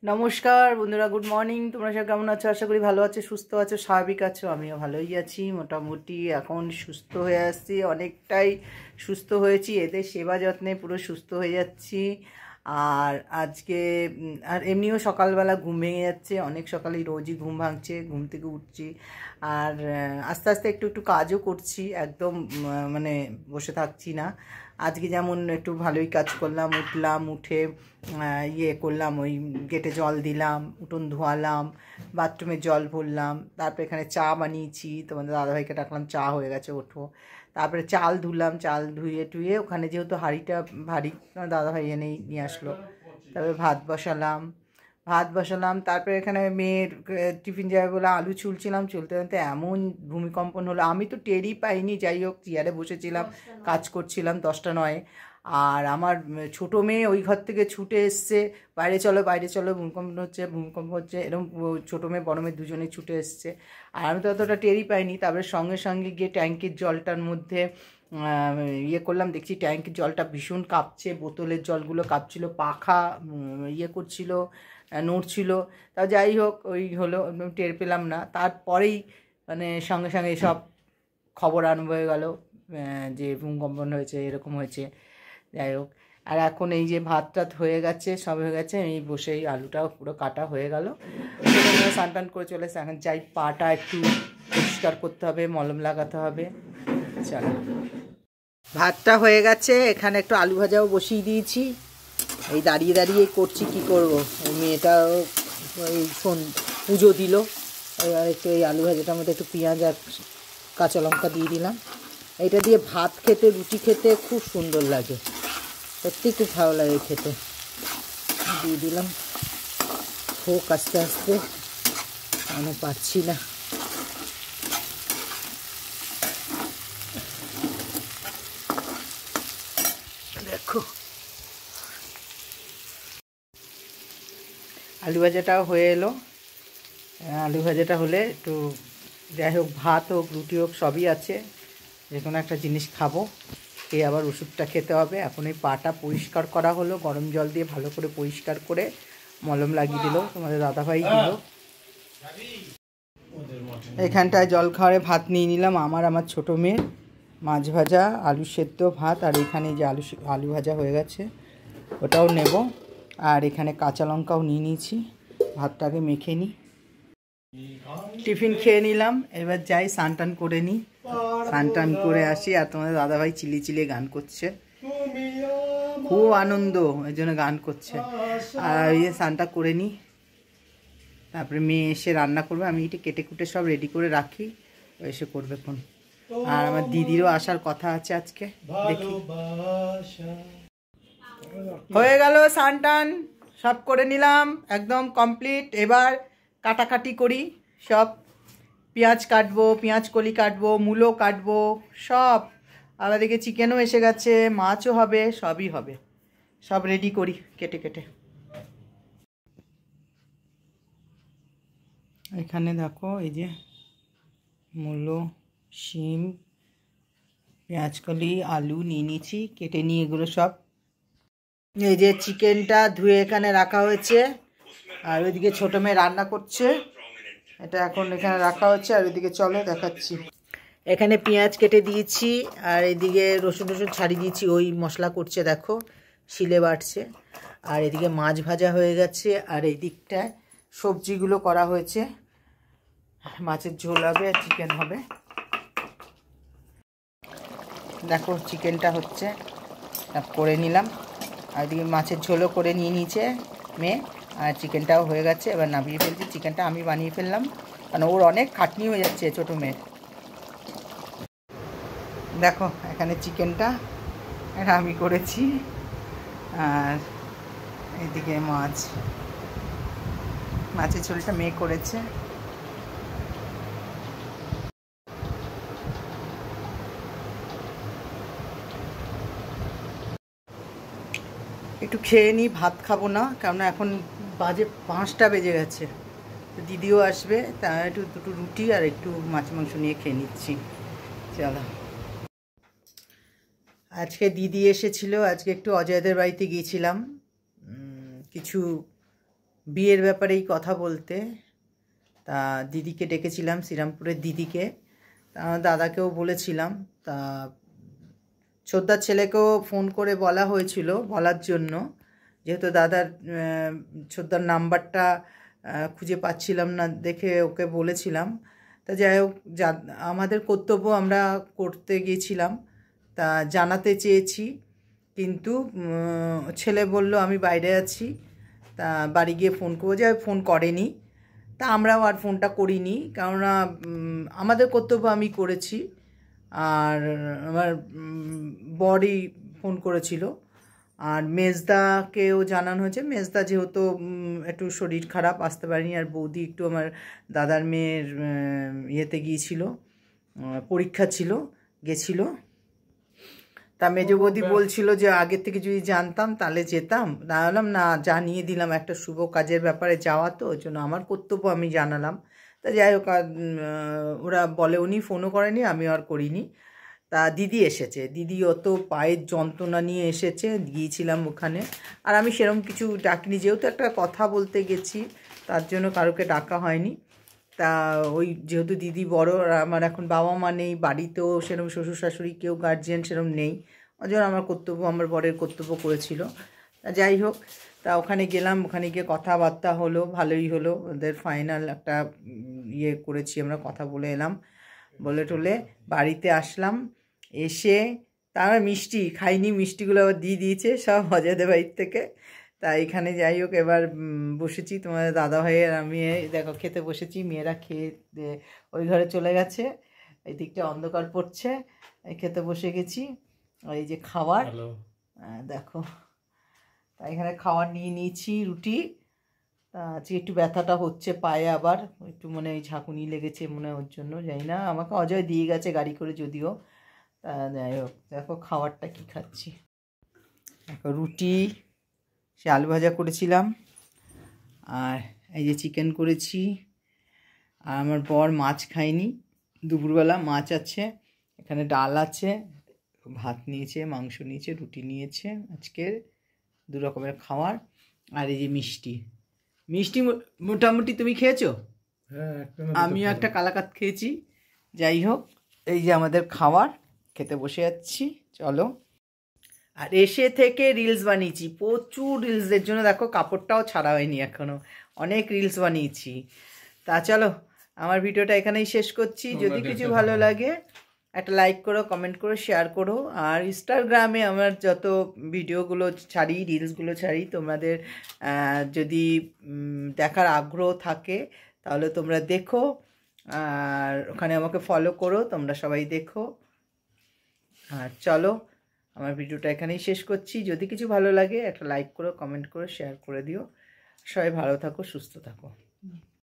নমস্কার বন্ধুরা, good morning. তোমরা সব কেমন আছো? আশা করি ভালো আছো, সুস্থ আছো, স্বাভাবিক আছো। আমিও ভালোই আছি, মোটামুটি এখন সুস্থ হয়ে আসছি, অনেকটাই সুস্থ হয়েছি। এদের সেবা যত্নে পুরো সুস্থ হয়ে যাচ্ছি। আর আজকে আর এমনিও সকালবেলা ঘুম ভেঙে যাচ্ছে, অনেক সকালেই রোজই ঘুম ভাঙছে, ঘুম থেকে উঠছি। আর আস্তে আস্তে একটু একটু কাজও করছি, একদম মানে বসে থাকছি না। আজকে যেমন একটু ভালোই কাজ করলাম, উঠলাম, উঠে ইয়ে করলাম, ওই গেটে জল দিলাম, উঠোন ধোয়ালাম, বাথরুমে জল ভরলাম, তারপরে এখানে চা বানিয়েছি, তোমাদের দাদাভাইকে ডাকলাম, চা হয়ে গেছে ওঠো। তারপরে চাল ধুলাম, চাল ধুয়ে টুয়ে ওখানে যেহেতু হাঁড়িটা ভারী, দাদাভাই এনেই নিয়ে আসলো। তারপরে ভাত বসালাম। তারপরে এখানে মেয়ের টিফিন যাবে বলে আলু ছুলছিলাম, চুলতে চলতে এমন ভূমিকম্পন হলো, আমি তো টেরই পাইনি। যাই হোক, চেয়ারে বসেছিলাম, কাজ করছিলাম, 10টা নয়। আর আমার ছোটো মেয়ে ওই ঘর থেকে ছুটে এসছে, বাইরে চলো বাইরে চলো, ভূমিকম্প হচ্ছে এরকম। ছোটো মেয়ে বড় মেয়ে দুজনেই ছুটে এসছে, আর আমি তো অতটা টেরই পাইনি। তারপরে সঙ্গে সঙ্গে গিয়ে ট্যাঙ্কির জলটার মধ্যে ইয়ে করলাম, দেখছি ট্যাঙ্কির জলটা ভীষণ কাঁপছে, বোতলের জলগুলো কাঁপছিল, পাখা ইয়ে করছিল, নড়ছিল। তা যাই হোক, ওই হলো, টের পেলাম না। তারপরেই মানে সঙ্গে সঙ্গে সব খবর আরম্ভ হয়ে গেল যে ভূমিকম্পন হয়েছে, এরকম হয়েছে। যাই হোক, আর এখন এই যে ভাত টাত হয়ে গেছে, সব হয়ে গেছে, এই বসেই আলুটাও পুরো কাটা হয়ে গেল। স্নান টান করে চলে এসে এখন যাই, পাটা একটু পরিষ্কার করতে হবে, মলম লাগাতে হবে। চলো, ভাতটা হয়ে গেছে, এখানে একটু আলু ভাজাও বসিয়ে দিয়েছি। এই দাঁড়িয়ে দাঁড়িয়ে করছি, কি করব। ওই মেয়েটাও ওই পুজো দিল, এবার একটু এই আলু ভাজাটার মধ্যে একটু পেঁয়াজ আর কাঁচা লঙ্কা দিয়ে দিলাম। এটা দিয়ে ভাত খেতে, রুটি খেতে খুব সুন্দর লাগে, সত্যি খুব ভালো লাগে খেতে। দিয়ে দিলাম, হোক আস্তে আস্তে, আমি পারছি না। দেখো, আলু ভাজাটাও হয়ে এলো। আলু ভাজাটা হলে একটু, যাই হোক, ভাত হোক রুটি হোক সবই আছে, যে কোনো একটা জিনিস খাবো, খেয়ে আবার ওষুধটা খেতে হবে। এখন এই পাটা পরিষ্কার করা হলো, গরম জল দিয়ে ভালো করে পরিষ্কার করে মলম লাগিয়ে দিল, তোমাদের দাদাভাই দিল। এখানটায় জল খাওয়ারে ভাত নিয়ে নিলাম, আমার ছোটো মেয়ের, মাছ ভাজা, আলু সেদ্ধ, ভাত, আর এখানে যে আলু ভাজা হয়ে গেছে ওটাও নেব। আর এখানে কাঁচা লঙ্কাও নিয়ে নিয়েছি, ভাতটাকে মেখে নিই। টিফিন খেয়ে নিলাম, এবার যাই স্নান টান করে নিই, স্নান টান করে আসি। আর তোমাদের দাদাভাই চিলিয়ে গান করছে, খুব আনন্দ, এই জন্য গান করছে। আর এই স্নানটা করে নিই, তারপরে মেয়ে এসে রান্না করবে। আমি এটা কেটে কুটে সব রেডি করে রাখি, এসে করবে ফোন। আর আমার দিদিরও আসার কথা আছে আজকে, দেখি। হয়ে গেল, স্নান টান সব করে নিলাম, একদম কমপ্লিট। এবার কাটাকাটি করি সব, পেঁয়াজ কাটবো, পেঁয়াজ কলি কাটবো, মূলো কাটবো, সব। আবার দিকে চিকেনও এসে গেছে, মাছও হবে, সবই হবে, সব রেডি করি কেটে কেটে। এখানে দেখো, এই যে মূলো, শিম, পেঁয়াজকলি, আলু নিয়ে নিয়েছি, কেটে নিয়ে এগুলো সব। এই যে চিকেনটা ধুয়ে এখানে রাখা হয়েছে, আর ওইদিকে ছোটো মেয়ে রান্না করছে, এটা এখন এখানে রাখা হচ্ছে। আর ওইদিকে চলো দেখাচ্ছি, এখানে পেঁয়াজ কেটে দিয়েছি, আর এদিকে রসুন ছাড়িয়ে দিয়েছি, ওই মশলা করছে দেখো, শিলে বাটছে। আর এদিকে মাছ ভাজা হয়ে গেছে, আর এই দিকটায় সবজিগুলো করা হয়েছে, মাছের ঝোল হবে আর চিকেন হবে। দেখো চিকেনটা হচ্ছে, করে নিলাম, আর এদিকে মাছের ঝোলও করে নিয়ে নিয়েছে মেয়ে, আর চিকেনটাও হয়ে গেছে। এবার নামিয়ে ফেলছি, চিকেনটা আমি বানিয়ে ফেললাম, কারণ ওর অনেক খাটনি হয়ে যাচ্ছে ছোটো মেয়ের। দেখো এখানে চিকেনটা এটা আমি করেছি, আর এদিকে মাছের ঝোলটা মেয়ে করেছে। একটু খেয়ে নিই, ভাত খাবো না, কারণ এখন বাজে 5টা বেজে গেছে, দিদিও আসবে, তা একটু দুটো রুটি আর একটু মাছ মাংস নিয়ে খেয়ে নিচ্ছি। চলো, আজকে দিদি এসেছিল, আজকে একটু অজয়দের বাড়িতে গিয়েছিলাম, কিছু বিয়ের ব্যাপারেই কথা বলতে। তা দিদিকে ডেকেছিলাম, শ্রীরামপুরের দিদিকে, তা দাদাকেও বলেছিলাম। তা ছোটদার ছেলেকেও ফোন করে বলা হয়েছিল বলার জন্য, যেহেতু দাদার ছোটদার নাম্বারটা খুঁজে পাচ্ছিলাম না দেখে ওকে বলেছিলাম। তা যাই হোক, আমাদের কর্তব্য আমরা করতে গিয়েছিলাম, তা জানাতে চেয়েছি, কিন্তু ছেলে বলল আমি বাইরে আছি, তা বাড়ি গিয়ে ফোন করবো, যে ফোন করেনি। তা আমরাও আর ফোনটা করিনি, কেননা আমাদের কর্তব্য আমি করেছি। আর আমার বরই ফোন করেছিল। আর মেজদাকেও জানানো হয়েছে, মেজদা যেহেতু একটু শরীর খারাপ আসতে পারেনি, আর বৌদি একটু আমার দাদার মেয়ের ইয়েতে গিয়েছিল, পরীক্ষা ছিল, গেছিল। তা মেজো বৌদি বলছিল যে আগের থেকে যদি জানতাম তাহলে যেতাম, বললাম না, জানিয়ে দিলাম, একটা শুভ কাজের ব্যাপারে যাওয়া তো, ওই জন্য আমার কর্তব্য আমি জানালাম। তা যাই হোক, ওরা বলে উনি ফোনও করেনি, আমিও আর করিনি। তা দিদি এসেছে, দিদি অত পায়ের যন্ত্রণা নিয়ে এসেছে, গিয়েছিলাম ওখানে। আর আমি সেরকম কিছু ডাকিনি, যেহেতু একটা কথা বলতে গেছি, তার জন্য কারোকে ডাকা হয়নি। তা ওই যেহেতু দিদি বড়, আমার এখন বাবা মা নেই, বাড়িতেও সেরকম শ্বশুর শাশুড়ি কেউ গার্জিয়ান সেরকম নেই, ওই জন্য আমার কর্তব্য, আমার বরের কর্তব্য করেছিল। তা যাই হোক, তা ওখানে গেলাম, ওখানে গিয়ে কথাবার্তা হলো, ভালোই হলো। ওদের ফাইনাল একটা ইয়ে করেছি, আমরা কথা বলে এলাম, বলে টলে বাড়িতে আসলাম। এসে তারা মিষ্টি খাইনি, মিষ্টিগুলো আবার দিয়ে দিয়েছে সব অজয়দের বাড়ির থেকে। তা এখানে যাই হোক, এবার বসেছি, তোমাদের দাদা ভাইয়ের আমি দেখো খেতে বসেছি, মেয়েরা খেয়ে ওই ঘরে চলে গেছে, এই দিকটা অন্ধকার পড়ছে, খেতে বসে গেছি। আর এই যে খাবার দেখো, তা এখানে খাবার নিয়ে নিয়েছি, রুটি। তা আজকে একটু ব্যথাটা হচ্ছে পায়ে, আবার একটু মনে হয় ঝাঁকুনি লেগেছে মনে হয়, ওর জন্য জানি না, আমাকে অজয় দিয়ে গেছে গাড়ি করে যদিও। তা যাই হোক, দেখো খাবারটা কী খাচ্ছি, দেখো রুটি, সে আলু ভাজা করেছিলাম, আর এই যে চিকেন করেছি। আর আমার বর মাছ খায়নি, দুপুরবেলা মাছ আছে, এখানে ডাল আছে, ভাত নিয়েছে, মাংস নিয়েছে, রুটি নিয়েছে, আজকের 2 রকমের খাবার। আর এই যে মিষ্টি, মিষ্টি মোটামুটি তুমি খেয়েছো? হ্যাঁ, আমিও একটা কালাকাত খেয়েছি। যাই হোক, এই যে আমাদের খাবার, খেতে বসে যাচ্ছি, চলো। আর এসে থেকে রিলস বানিয়েছি, প্রচুর রিলসের জন্য, দেখো কাপড়টাও ছাড়া হয়নি এখনও, অনেক রিলস বানিয়েছি। তা চলো, আমার ভিডিওটা এখানেই শেষ করছি। যদি কিছু ভালো লাগে একটা লাইক করো, কমেন্ট করো, শেয়ার করো। আর ইনস্টাগ্রামে আমার যত ভিডিওগুলো ছাড়ি, রিলসগুলো ছাড়ি, তোমাদের যদি দেখার আগ্রহ থাকে তাহলে তোমরা দেখো, আর ওখানে আমাকে ফলো করো, তোমরা সবাই দেখো। আর চলো, আমার ভিডিওটা এখানেই শেষ করছি। যদি কিছু ভালো লাগে একটা লাইক করো, কমেন্ট করো, শেয়ার করে দিও। সবাই ভালো থাকো, সুস্থ থাকো।